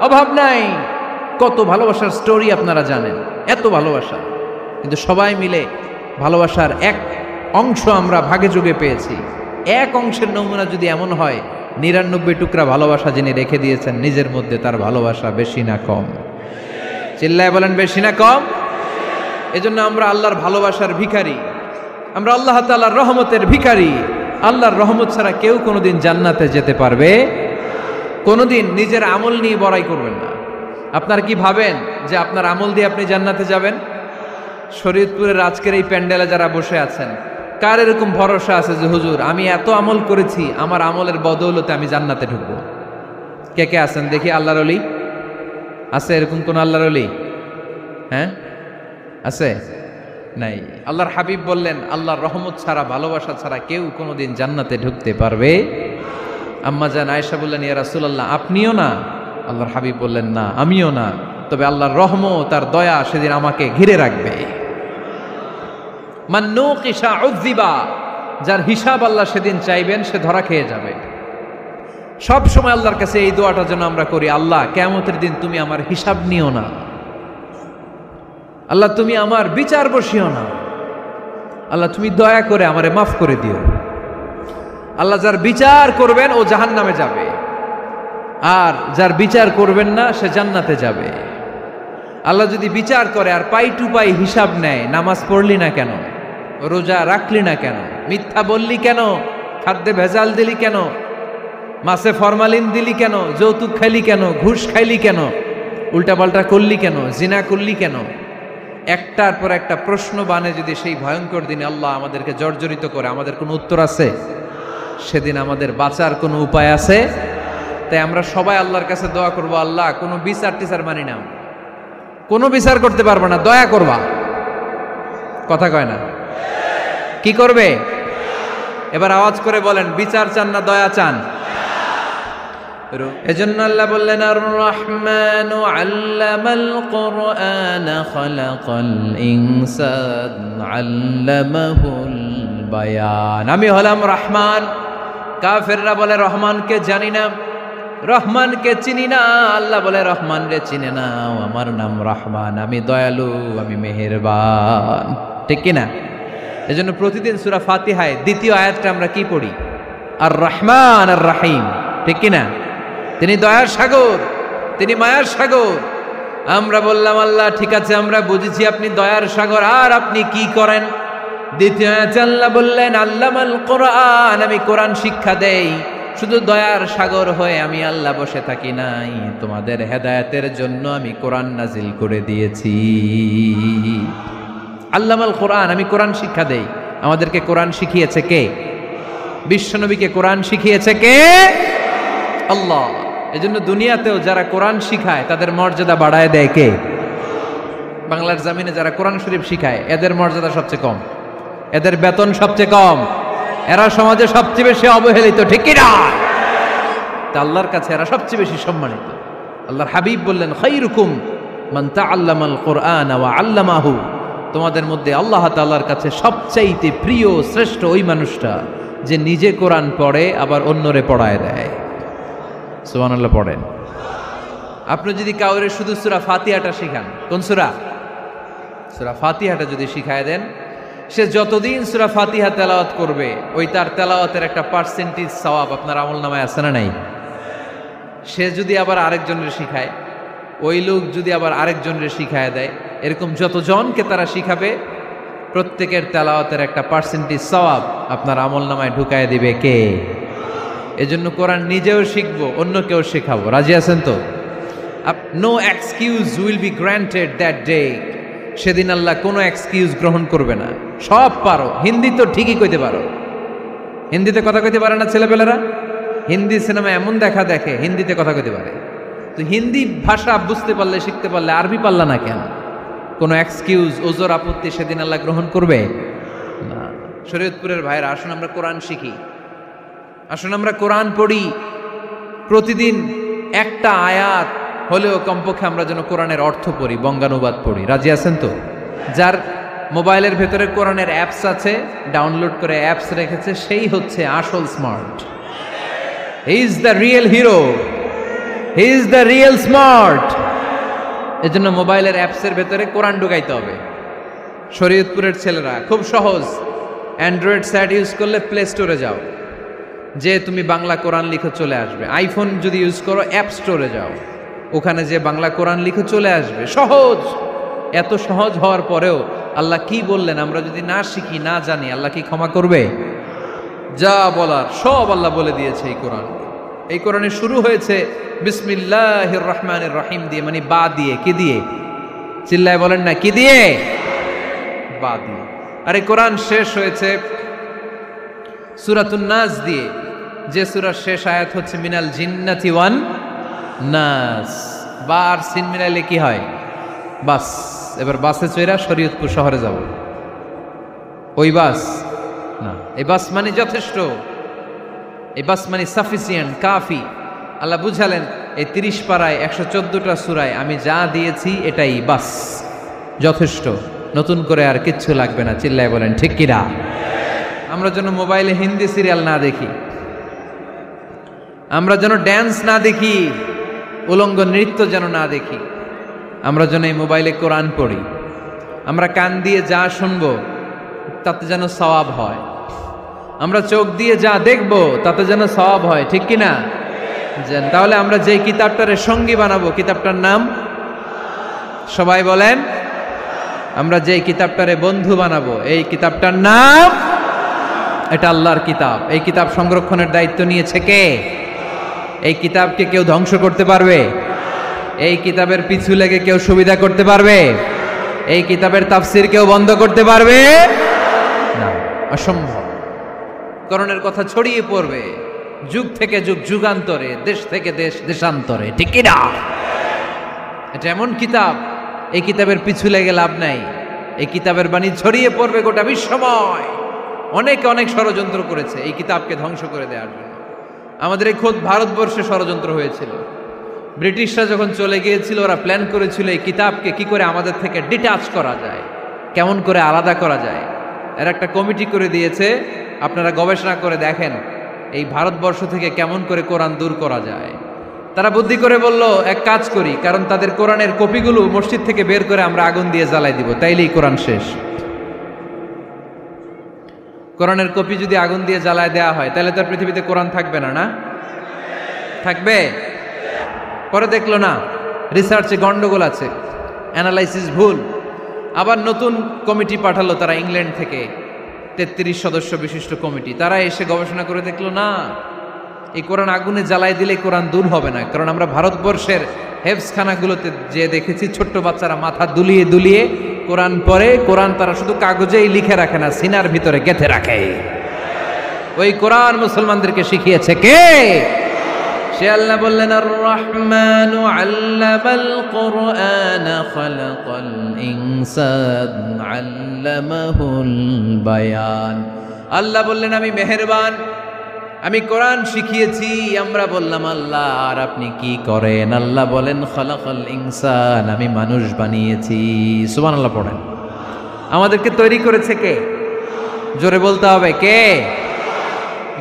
অভাব নাই। কত ভালোবাসার স্টোরি আপনারা জানেন, এত ভালোবাসা। কিন্তু সবাই মিলে ভালোবাসার এক অংশ আমরা ভাগে যোগে পেয়েছি। এক অংশের নমুনা যদি এমন হয়, 99 টুকরা ভালোবাসা যিনি রেখে দিয়েছেন নিজের মধ্যে, তার ভালোবাসা বেশি না কম? চিল্লায় বলেন বেশি না কম? এজন্য আমরা আল্লাহর ভালোবাসার ভিখারি, আমরা আল্লাহ তাআলার রহমতের ভিখারি। আল্লাহর রহমত ছাড়া কেউ কোনোদিন জান্নাতে যেতে পারবে কোনোদিন নিজের আমল নিয়ে বড়াই করবেন না। আপনারা কি ভাবেন যে আপনার আমল দিয়ে আপনি জান্নাতে যাবেন? শরীয়তপুরের আজকের এই প্যান্ডেলে যারা বসে আছেন, কার এরকম ভরসা আছে যে হুজুর আমি এত আমল করেছি, আমার আমলের বদৌলতে আমি জান্নাতে ঢুকবো? কে কে আছেন দেখি? আল্লাহর ওলি আছে? এরকম কোন আল্লাহর ওলি? হ্যাঁ আছে? নাই। আল্লাহর হাবিব বললেন, আল্লাহর রহমত ছাড়া, ভালোবাসা ছাড়া কেউ কোনোদিন জান্নাতে ঢুকতে পারবে? আম্মা জান আয়েশা বললেন, ইয়া রাসূলুল্লাহ আপনিও না? আল্লাহর হাবিব বললেন, না আমিও না, তবে আল্লাহর রহমত তার দয়া সেদিন আমাকে ঘিরে রাখবে। মান নুকিশা উযযিবা, যার হিসাব আল্লাহ সেদিন চাইবেন সে ধরা খেয়ে যাবে। সব সময় আল্লাহর কাছে এই দোয়াটা যেন আমরা করি, আল্লাহ কিয়ামতের দিন তুমি আমার হিসাব নিও না, আল্লাহ তুমি আমার বিচার বসিও না, আল্লাহ তুমি দয়া করে আমারে মাফ করে দিও। আল্লাহ যার বিচার করবেন ও জাহান্নামে যাবে, আর যার বিচার করবেন না সে জান্নাতে যাবে। আল্লাহ যদি বিচার করে আর পাই টু পাই হিসাব নেয়, নামাজ পড়লি না কেন, রোজা রাখলি না কেন, মিথ্যা বললি কেন, খাদ্যে ভেজাল দিলি কেন, মাছে ফরমালিন দিলি কেন, যৌতুক খাইলি কেন, ঘুষ খাইলি কেন, উল্টাপাল্টা করলি কেন, জিনা করলি কেন, একটার পর একটা প্রশ্ন বানে যদি সেই ভয়ঙ্কর দিনে আল্লাহ আমাদেরকে জর্জরিত করে, আমাদের কোনো উত্তর আছে? সেদিন আমাদের বাঁচার কোনো উপায় আছে? তাই আমরা সবাই আল্লাহর কাছে দোয়া করবো, আল্লাহ কোনো বিচার টিচার মানি না, কোনো বিচার করতে পারবো না, দয়া করবা। কথা কয় না? কি করবে? এবার আওয়াজ করে বলেন, বিচার চান না দয়া চান? এজন্য আল্লাহ বললেন, আর রহমানু আল্লামাল কুরআন খালাকাল ইনসান আল্লামাহুল বায়ান। আমি হলাম রহমান। কাফেররা বলে রহমানকে জানি না, রহমানকে চিনি না। আল্লাহ বলে রহমান রে চিনে নাও, আমার নাম রহমান, আমি দয়ালু, আমি মেহেরবান। ঠিক কিনা? এজন্য প্রতিদিন সূরা ফাতিহায় দ্বিতীয় আয়াতটা আমরা কি পড়ি? আর রহমান আর রাহিম, ঠিক কিনা? তিনি দয়ার সাগর, তিনি মায়ার সাগর। আমরা বললাম আল্লাহ ঠিক আছে, আমরা বুঝেছি আপনি দয়ার সাগর, আর আপনি কি করেন? দ্বিতীয় আয়াতে আল্লাহ বললেন আল্লামাল কোরআন, আমি কোরআন শিক্ষা দেই। শুধু দয়ার সাগর হয়ে আমি আল্লাহ বসে থাকি নাই, তোমাদের হেদায়েতের জন্য আমি কোরআন নাজিল করে দিয়েছি। আল্লামাল কোরআন, আমি কোরআন শিক্ষা দেই। আমাদেরকে কোরআন শিখিয়েছে কে? বিশ্বনবীকে কোরআন শিখিয়েছে কে? আল্লাহ। এজন্য দুনিয়াতেও যারা কোরআন শিখায় তাদের মর্যাদা বাড়ায় দেয় কে? বাংলার জমিনে যারা কোরআন শরীফ শিখায় এদের মর্যাদা সবচেয়ে কম, এদের বেতন সবচেয়ে কম, এরা সমাজে সবচেয়ে বেশি অবহেলিত, ঠিক কি না? তা আল্লাহর কাছে এরা সবচেয়ে বেশি সম্মানিত। আল্লাহর হাবিব বললেন খায়রুকুম মান তাআল্লামাল কুরআন ওয়া আল্লামাহু, তোমাদের মধ্যে আল্লাহ তাআলার কাছে সবচাইতে প্রিয় শ্রেষ্ঠ ওই মানুষটা যে নিজে কোরআন পড়ে আবার অন্যরে পড়ায় দেয়। সুবহানাল্লাহ পড়েন। আপনি যদি কাউরে শুধু সূরা ফাতিহাটা শিখান, কোন সূরা? সূরা ফাতিহাটা যদি শিখায় দেন, সে যতদিন সূরা ফাতিহা তেলাওয়াত করবে ওই তার তেলাওয়াতের একটা পার্সেন্টেজ সওয়াব আপনার আমলনামায় আছে না নাই? সে যদি আবার আরেকজনের শিখায়, ওই লোক যদি আবার আরেকজনের শিখায় দেয়, এরকম যতজনকে তারা শিখাবে প্রত্যেকের তেলাওয়াতের একটা পার্সেন্টেজ সওয়াব আপনার আমলনামায় ঢুকায় দিবে কে? এজন্য কোরআন নিজেও শিখবো, অন্যকেও শেখাবো। রাজি আছেন তো? No excuse will be granted that day. সেদিন আল্লাহ কোনো এক্সকিউজ গ্রহণ করবে না। সব পারো, হিন্দি তো ঠিকই কইতে পারো, হিন্দিতে কথা কইতে পারে না ছেলেপেলেরা? হিন্দি সিনেমা এমন দেখা দেখে হিন্দিতে কথা কইতে পারে, তো হিন্দি ভাষা বুঝতে পারলে শিখতে পারলে আরবি পারলা না কেন? কোনো এক্সকিউজ ওজোর আপত্তি সেদিন আল্লাহ গ্রহণ করবে না। শরীয়তপুরের ভাইরা আসুন আমরা কোরআন শিখি, আসুন আমরা কোরআন পড়ি। প্রতিদিন একটা আয়াত হলেও কমপক্ষে আমরা যেন কোরআনের অর্থ পড়ি, বঙ্গানুবাদ পড়ি। রাজি আছেন তো? যার মোবাইলের ভেতরে কোরআনের অ্যাপস আছে, ডাউনলোড করে অ্যাপস রেখেছে, সেই হচ্ছে আসল smart. He is the real hero, he is the real smart. এজন্য মোবাইলের অ্যাপসের ভেতরে কোরআন ঢুকাইতে হবে। শরীয়তপুরের ছেলেরা খুব সহজ, অ্যান্ড্রয়েড সেট ইউজ করলে প্লে স্টোরে যাও, যে তুমি বাংলা কোরআন লিখে চলে আসবে। আইফোন যদি ইউজ করো অ্যাপ স্টোরে যাও, ওখানে যে বাংলা কোরআন লিখে চলে আসবে। সহজ। এত সহজ হওয়ার পরেও আল্লাহ কি বললেন আমরা যদি না শিখি, না জানি, আল্লাহ কি ক্ষমা করবে? যা বলার সব আল্লাহ বলে দিয়েছে এই কোরআন। এই কোরআনে শুরু হয়েছে বিসমিল্লাহির রহমানির রহিম দিয়ে, মানে বা দিয়ে। কি দিয়ে? চিল্লায় বলেন না, কি দিয়ে? বা দিয়ে। আর এই কোরআন শেষ হয়েছে সূরাতুন নাস দিয়ে, যে সূরার শেষ আয়াত হচ্ছে মিনাল জিন্নাতি ওয়ান নাস। বা আর সিন মিলাইলে কি হয়? বাস। এবার বাসে চড়া শরীয়তপুর শহরে যাব। ওই বাস না, এই বাস মানে যথেষ্ট, এই বাস মানে সাফিসিয়েন্ট, কাফি। আল্লাহ বুঝালেন এই 30 পারায় 114টা সূরায় আমি যা দিয়েছি এটাই বাস, যথেষ্ট, নতুন করে আর কিচ্ছু লাগবে না। চিল্লায় বলেন ঠিক কিনা? আমরা যেন মোবাইলে হিন্দি সিরিয়াল না দেখি, আমরা যেন ড্যান্স না দেখি, উলঙ্গ নৃত্য যেন না দেখি, আমরা যেন এই মোবাইলে কোরআন পড়ি। আমরা কান দিয়ে যা শুনবো তাতে যেন সওয়াব হয়, আমরা চোখ দিয়ে যা দেখবো তাতে যেন সওয়াব হয়, ঠিক কিনা? তাহলে আমরা যে কিতাবটারে সঙ্গী বানাবো, কিতাবটার নাম সবাই বলেন। আমরা যে কিতাবটারে বন্ধু বানাবো, এই কিতাবটার নাম, এটা আল্লাহর কিতাব। এই কিতাব সংরক্ষণের দায়িত্ব নিয়েছে কে? এই কিতাবকে কেউ ধ্বংস করতে পারবে? এই কিতাবের পিছু লেগে কেউ সুবিধা করতে পারবে? এই কিতাবের তাফসির কেউ বন্ধ করতে পারবে না, অসম্ভব। করণের কথা ছড়িয়ে পড়বে যুগ থেকে যুগ, যুগান্তরে, দেশ থেকে দেশ, দেশান্তরে, ঠিক কি না? এটা এমন কিতাব, এই কিতাবের পিছু লেগে লাভ নাই। এই কিতাবের বাণী ছড়িয়ে পড়বে গোটা বিশ্বময়। অনেকে অনেক ষড়যন্ত্র করেছে এই কিতাবকে ধ্বংস করে দেওয়ার জন্য। আমাদের এই খোদ ভারতবর্ষে ষড়যন্ত্র হয়েছিল। ব্রিটিশরা যখন চলে গিয়েছিল, ওরা প্ল্যান করেছিল এই কিতাবকে কি করে আমাদের থেকে ডিটাচ করা যায়, কেমন করে আলাদা করা যায়। এর একটা কমিটি করে দিয়েছে, আপনারা গবেষণা করে দেখেন এই ভারতবর্ষ থেকে কেমন করে কোরআন দূর করা যায়। তারা বুদ্ধি করে বলল এক কাজ করি, কারণ তাদের কোরআনের কপিগুলো মসজিদ থেকে বের করে আমরা আগুন দিয়ে জ্বালাই দিব, তাইলেই কোরআন শেষ। কোরআনের কপি যদি আগুন দিয়ে জ্বালায় দেওয়া হয় তাহলে তার পৃথিবীতে কোরআন থাকবে না, না থাকবে? পরে দেখলো না রিসার্চে গন্ডগোল আছে, অ্যানালাইসিস ভুল, আবার নতুন কমিটি পাঠালো তারা ইংল্যান্ড থেকে, 33 সদস্য বিশিষ্ট কমিটি। তারা এসে গবেষণা করে দেখলো না, এই কোরআন আগুনে জ্বালায় দিলে কোরআন দূর হবে না। কারণ আমরা ভারতবর্ষের হেফজখানাগুলোতে যে দেখেছি ছোট্ট বাচ্চারা মাথা দুলিয়ে দুলিয়ে কোরআন পড়ে, কোরআন তারা শুধু কাগজেই লিখে রাখে না, সিনার ভিতরে গেঁথে রাখে। ওই কোরআন মুসলমানদেরকে শিখিয়েছে কে? সে আল্লাহ বললেন, আর রহমানু আল্লামাল কুরআন খালাকাল ইনসান আল্লামাহুল বায়ান। আল্লাহ বললেন আমি মেহেরবান, আমি কোরআন শিখিয়েছি। আমরা বললাম আল্লাহ আর আপনি কি করেন? আল্লাহ বলেন খালাকাল ইনসান, আমি মানুষ বানিয়েছি। সুবহানাল্লাহ পড়েন। আমাদেরকে তৈরি করেছে কে? জোরে বলতে হবে কে?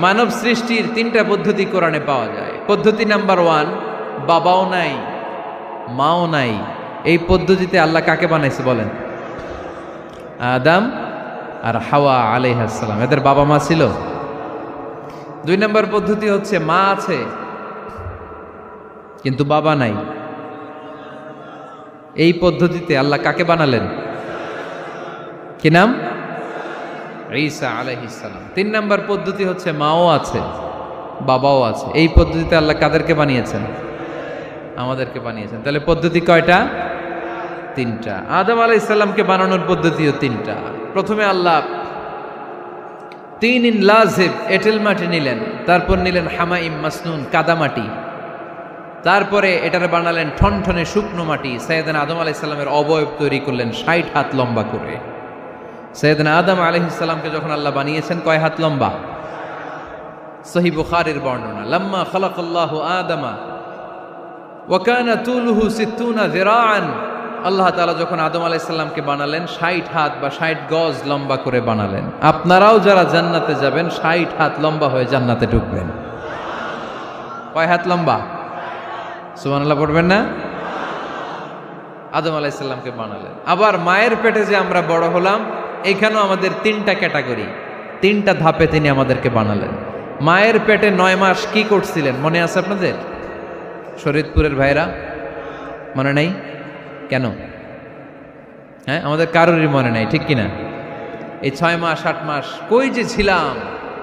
মানব সৃষ্টির 3টা পদ্ধতি কোরআনে পাওয়া যায়। পদ্ধতি নাম্বার 1, বাবাও নাই মাও নাই। এই পদ্ধতিতে আল্লাহ কাকে বানাইছে বলেন? আদম আর হাওয়া আলাইহিস সালাম, এদের বাবা মা ছিল। 2 নম্বর পদ্ধতি হচ্ছে মা আছে কিন্তু বাবা নাই। এই পদ্ধতিতে আল্লাহ কাকে বানালেন? কি নাম? ঈসা আলাইহিস সালাম। 3 নম্বর পদ্ধতি হচ্ছে মাও আছে বাবাও আছে। এই পদ্ধতিতে আল্লাহ কাদেরকে বানিয়েছেন? আমাদেরকে বানিয়েছেন। তাহলে পদ্ধতি কয়টা? 3টা। আদম আলাইহিস সালামকে বানানোর পদ্ধতিও 3টা। প্রথমে আল্লাহ 3 লাজিব এঁটেল মাটি নিলেন, তারপর নিলেন হামাইম মাসনুন কাদামাটি, তারপরে এটারে বানালেন ঠনঠনে শুকনো মাটি। সাইয়েদনা আদম আলাইহিস সালামের অবয়ব তৈরি করলেন 60 হাত লম্বা করে। সাইয়েদনা আদম আলাইহিস সালামকে যখন আল্লাহ বানিয়েছেন কয় হাত লম্বা? সহিহ বুখারীর বর্ণনা, লাম্মা খালাকাল্লাহু আদামা ওয়া কানা তুলুহু 60 যিরাআন। আল্লাহ তাআলা যখন আদম আলাইহিস সালামকে বানালেন 60 হাত বা 60 গজ লম্বা করে বানালেন। আপনারাও যারা জান্নাতে যাবেন 60 হাত লম্বা হয়ে জান্নাতে ঢুকবেন। কয় হাত লম্বা? সুবহানাল্লাহ পড়বেন না? আদম আলাইহিস সালামকে বানালেন। আবার মায়ের পেটে যে আমরা বড় হলাম, এখানেও আমাদের 3টা ক্যাটাগরি, 3টা ধাপে তিনি আমাদেরকে বানালেন। মায়ের পেটে 9 মাস কি করছিলেন মনে আছে আপনাদের? শরীয়তপুরের ভাইরা মনে নাই কেন? হ্যাঁ, আমাদের কারোরই মনে নাই, ঠিক কিনা? এই 6 মাস 8 মাস কই যে ছিলাম,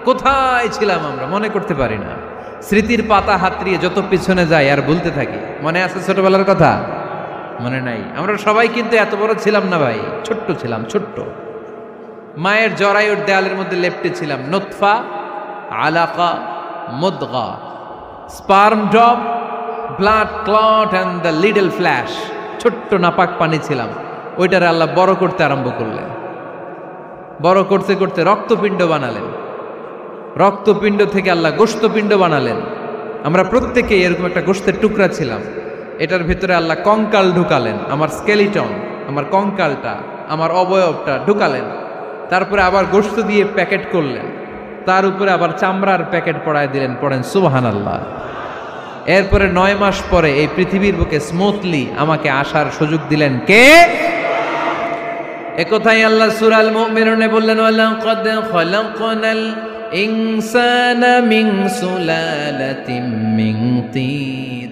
কোথায় ছিলাম আমরা মনে করতে পারি না। স্মৃতির পাতা হাতড়িয়ে যত পিছনে যাই আর ভুলতে থাকি। মনে আছে ছোটবেলার কথা? মনে নাই। আমরা সবাই কিন্তু এত বড় ছিলাম না ভাই, ছোট্ট ছিলাম, ছোট্ট। মায়ের জরায়ুর দেয়ালের মধ্যে লেপ্টে ছিলাম। নুতফা, আলাকা, মুদগা, sperm drop, blood clot and the little flesh. ছোট্ট নাপাক পানি ছিলাম। ওইটারে আল্লাহ বড় করতে আরম্ভ করলেন। বড় করতে করতে রক্তপিণ্ড বানালেন। রক্তপিণ্ড থেকে আল্লাহ গোশতপিণ্ড বানালেন। আমরা প্রত্যেকে এরকম একটা গোশতের টুকরা ছিলাম। এটার ভিতরে আল্লাহ কঙ্কাল ঢুকালেন, আমার স্কেলিটন, আমার কঙ্কালটা, আমার অবয়বটা ঢুকালেন। তারপরে আবার গোশত দিয়ে প্যাকেট করলেন, তার উপরে আবার চামড়ার প্যাকেট পড়ায় দিলেন। পড়েন সুবহানাল্লাহ। এরপরে 9 মাস পরে এই পৃথিবীর বুকে স্মুথলি আমাকে আসার সুযোগ দিলেন কে? একথাই আল্লাহ সূরা আল মুমিনুনে বললেন, ওয়ালাকাদ খালাকনাল ইনসানা মিন সুলালাতিন মিন তিন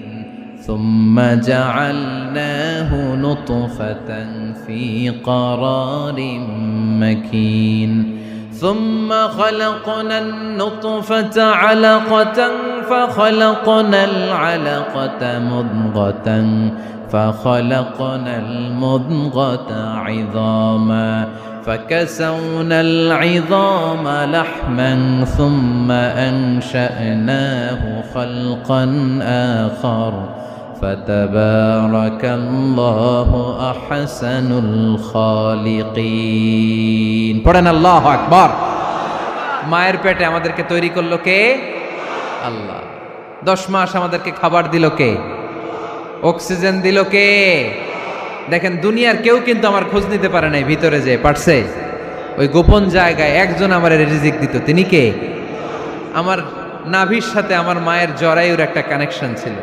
সুম্মা জাআলনাহু নুতফাতান ফি ক্বারারিন মাকিন ثم خلقنا النطفة علقة فخلقنا العلقة مضغة فخلقنا المضغة عظاما فكسونا العظام لحما ثم أنشأناه خلقا آخر فتبارك الله أحسن الخالقين। পড়েন আল্লাহু আকবার। মায়ের পেটে আমাদেরকে তৈরি করলো কে? আল্লাহ। 10 মাস আমাদেরকে খাবার দিল কে? অক্সিজেন দিল কে? দেখেন দুনিয়ার কেউ কিন্তু আমার খোঁজ নিতে পারে নাই, ভিতরে যে পারছে। ওই গোপন জায়গায় একজন আমার রিজিক দিত, তিনি কে? আমার নাভির সাথে আমার মায়ের জরায়ুর একটা কানেকশন ছিল।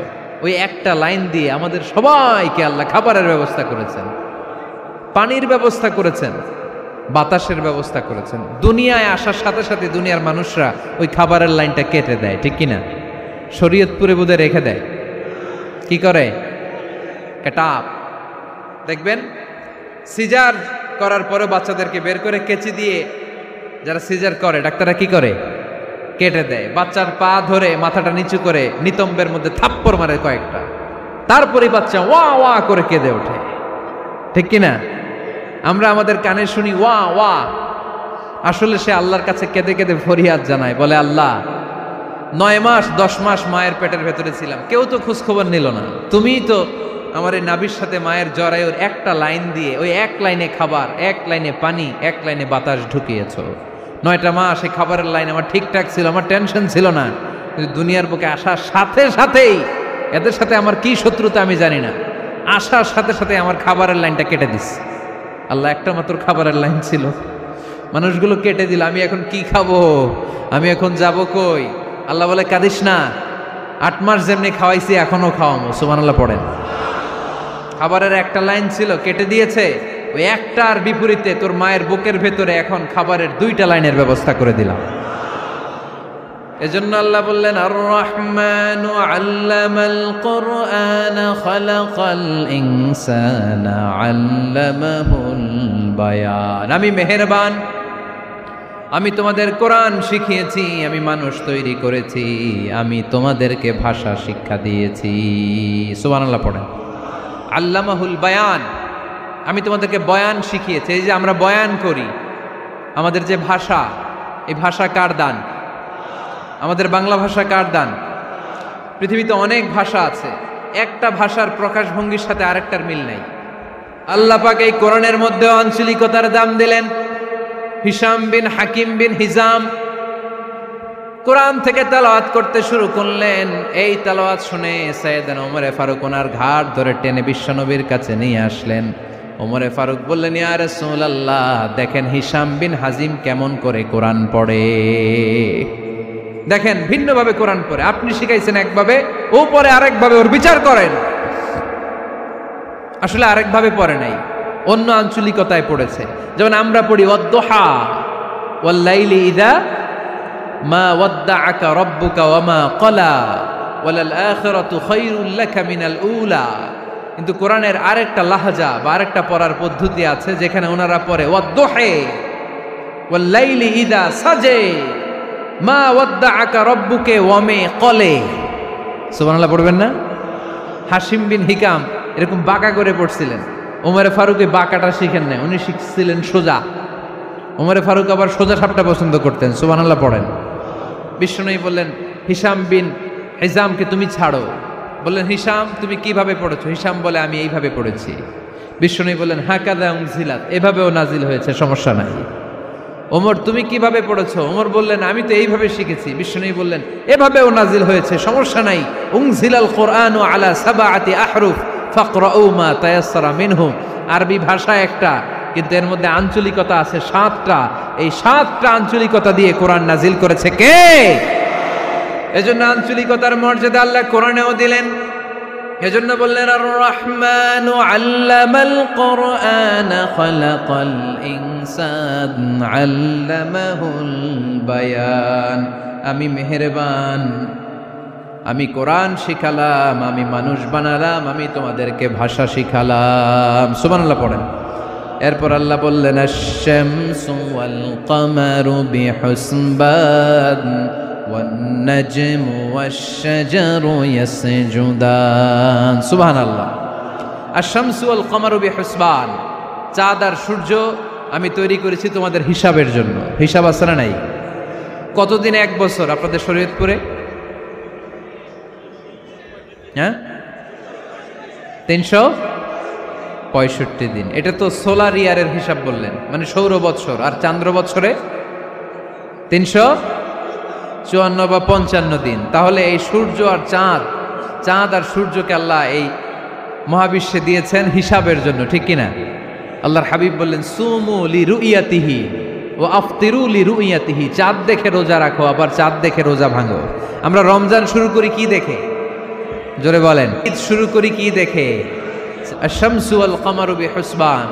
ওই একটা লাইন দিয়ে আমাদের সবাইকে আল্লাহ খাবারের ব্যবস্থা করেছেন, পানির ব্যবস্থা করেছেন। বাতাসের ব্যবস্থা করেছেন। দুনিয়ায় আসার সাথে সাথে দুনিয়ার মানুষরা ওই খাবারের লাইনটা কেটে দেয়, ঠিক কিনা? শরীয়তপুরে বোধহয় রেখে দেয়, কি করে? কাটাপ। দেখবেন সিজার করার পরে বাচ্চাদেরকে বের করে কেচি দিয়ে যারা সিজার করে ডাক্তাররা কি করে? কেটে দেয়। বাচ্চার পা ধরে মাথাটা নিচু করে নিতম্বের মধ্যে থাপ্পড় মারে কয়েকটা, তারপরে বাচ্চা ওয়া ওয়া করে কেঁদে ওঠে, ঠিক কিনা? আমরা আমাদের কানে শুনি ওয়া ওয়া, আসলে সে আল্লাহর কাছে কেঁদে কেঁদে ফরিয়াদ জানায়, বলে আল্লাহ 9 মাস 10 মাস মায়ের পেটের ভেতরে ছিলাম, কেউ তো খোঁজ খবর নিল না, তুমিই তো আমার এই নাভির সাথে মায়ের জরায়ুর একটা লাইন দিয়ে ওই এক লাইনে খাবার, এক লাইনে পানি, এক লাইনে বাতাস ঢুকিয়েছ। 9টা মাস এই খাবারের লাইন আমার ঠিকঠাক ছিল, আমার টেনশন ছিল না। দুনিয়ার বুকে আসার সাথে সাথেই, এদের সাথে আমার কি শত্রুতা আমি জানি না, আসার সাথে সাথে আমার খাবারের লাইনটা কেটে দিস। আল্লাহ একটা মাত্র খাবারের লাইন ছিল, মানুষগুলো কেটে দিল। আমি এখন কি খাবো? আমি এখন যাব কই? আল্লাহ বলে কাঁদিস না, 8 মাস যেমনি খাওয়াইছি এখনো খাওয়াবো। সুবহানাল্লাহ পড়েন। খাবারের একটা লাইন ছিল, কেটে দিয়েছে, ওই একটার বিপরীতে তোর মায়ের বুকের ভেতরে এখন খাবারের 2টা লাইনের ব্যবস্থা করে দিলাম। এজন্য আল্লাহ বললেন আর রহমানু আল্লামাল কুরআন খালাকাল ইনসানা আল্লামাহুল বায়ান। আমি মেহেরবান, আমি তোমাদের কোরআন শিখিয়েছি, আমি মানুষ তৈরি করেছি, আমি তোমাদেরকে ভাষা শিক্ষা দিয়েছি। সুবহানাল্লাহ পড়েন। আল্লামাহুল বায়ান, আমি তোমাদেরকে বয়ান শিখিয়েছি। এই যে আমরা বয়ান করি, আমাদের যে ভাষা, এই ভাষা কার দান? আমাদের বাংলা ভাষা কার দান? পৃথিবীতে অনেক ভাষা আছে, একটা ভাষার প্রকাশভঙ্গির সাথে আরেকটার মিল নাই। আল্লাহ পাক এই কোরআনের মধ্যে আঞ্চলিকতার দাম দিলেন। হিশাম বিন হাকিম বিন হিজাম কোরআন থেকে তেলাওয়াত করতে শুরু করলেন। এই তেলাওয়াত শুনে সাইয়েদনা ওমরে ফারুক ওনার ঘাট ধরে টেনে বিশ্বনবীর কাছে নিয়ে আসলেন। ওমরে ফারুক বললেন, ইয়া রাসূলুল্লাহ, দেখেন হিশাম বিন হাজিম কেমন করে কোরআন পড়ে, দেখেন ভিন্নভাবে কোরআন পড়ে। আপনি শিখাইছেন একভাবে, ও পড়ে আরেকভাবে, ওর বিচার করেন। আসলে আরেকভাবে পড়ে নাই, অন্য আঞ্চলিকতায় পড়েছে। যেমন আমরা পড়ি ওয়াদ-দুহা ওয়াল লাইলি ইযা মা ওয়াদ্দাআকা রাব্বুকা ওয়া মা ক্বালা ওয়ালাল আখিরাতু খায়রুল লাকা মিনাল উলা। কিন্তু কোরআনের আরেকটা লাহজা বা আরেকটা পড়ার পদ্ধতি আছে, যেখানে ওনারা পড়ে ওয়াদ-দুহা ওয়াল লাইলি ইযা সাজে মা ওয়াদ্দাআকা রাব্বুকা ওয়া মা ক্বালা। সুবহানাল্লাহ পড়বেন না? হাশিম বিন হিকাম এরকম বাঁকা করে পড়ছিলেন। ওমরে ফারুক এই বাঁকাটা শিখেন না, উনি শিখছিলেন সোজা। ওমরে ফারুক আবার সোজা সাপটা পছন্দ করতেন। সুবহানাল্লাহ পড়েন। বিশ্বনবী বললেন, হিশাম বিন হিজামকে তুমি ছাড়ো। বললেন, হিশাম তুমি কিভাবে পড়েছো? হিশাম বলে, আমি এইভাবে পড়েছি। বিশ্বনবী বললেন, হাকাযা উনজিলাত, এভাবেও নাজিল হয়েছে, সমস্যা নাই। ওমর তুমি কিভাবে পড়েছো? ওমর বললেন, আমি তো এইভাবে শিখেছি। বিশ্বনবী বললেন, এভাবেও নাজিল হয়েছে, সমস্যা নাই। উনজিলাল কুরআনু আলা সাবআতি আহরুফ ফাকরাউ মা তায়াসসারা মিনহু। আরবি ভাষা একটা, কিন্তু এর মধ্যে আঞ্চলিকতা আছে 7টা। এই 7টা আঞ্চলিকতা দিয়ে কোরআন নাজিল করেছে কে? এজন্য আঞ্চলিকতার মর্যাদা আল্লাহ কোরআনেও দিলেন। এজন্য বললেন, আর রহমানু আল্লামাল কুরআন খালাকাল ইনসান আল্লামাহুল বায়ান। আমি মেহেরবান, আমি কোরআন শিখালাম, আমি মানুষ বানালাম, আমি তোমাদেরকে ভাষা শিখালাম। সুবহানাল্লাহ পড়েন। এরপর আল্লাহ বললেন, আশ-শামসু ওয়াল কামারু বিহুসবান ওয়ান নাজমু ওয়াশ-শাজারু ইয়াসজুদান। সুবহানাল্লাহ। আশ-শামসু ওয়াল কামারু বিহুসবান, চাঁদ আর সূর্য আমি তৈরি করেছি তোমাদের হিসাবের জন্য। হিসাব আছে না নাই? কতদিন এক বছর আপনাদের শরীয়তপুরে? হ্যাঁ, 365 দিন। এটা তো সোলার ইয়ারের হিসাব বললেন, মানে সৌর বৎসর। আর চান্দ্র বৎসরে 354 বা 55 দিন। তাহলে এই সূর্য আর চাঁদ, চাঁদ আর সূর্যকে আল্লাহ এই মহাবিশ্বে দিয়েছেন হিসাবের জন্য, ঠিক কিনা? আল্লাহর হাবিব বললেন, সুমু লি রুইয়াতিহি ও আফতিরু লি রুইয়াতিহি। চাঁদ দেখে রোজা রাখো, আবার চাঁদ দেখে রোজা ভাঙো। আমরা রমজান শুরু করি কি দেখে? জোরে বলেন। ঈদ শুরু করি কি দেখে? আশ-শামসু ওয়াল কামারু বিহুসবান।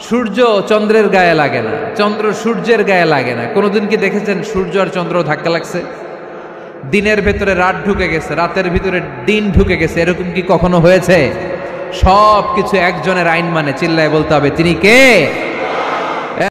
সূর্য চন্দ্রের গায়ে লাগে না, চন্দ্র সূর্যের গায়ে লাগে না। কোনোদিন কি দেখেছেন সূর্য আর চন্দ্র ধাক্কা লাগছে? দিনের ভেতরে রাত ঢুকে গেছে, রাতের ভিতরে দিন ঢুকে গেছে, এরকম কি কখনো হয়েছে? সব কিছু একজনের আইন মানে, চিল্লায় বলতে হবে তিনি কে?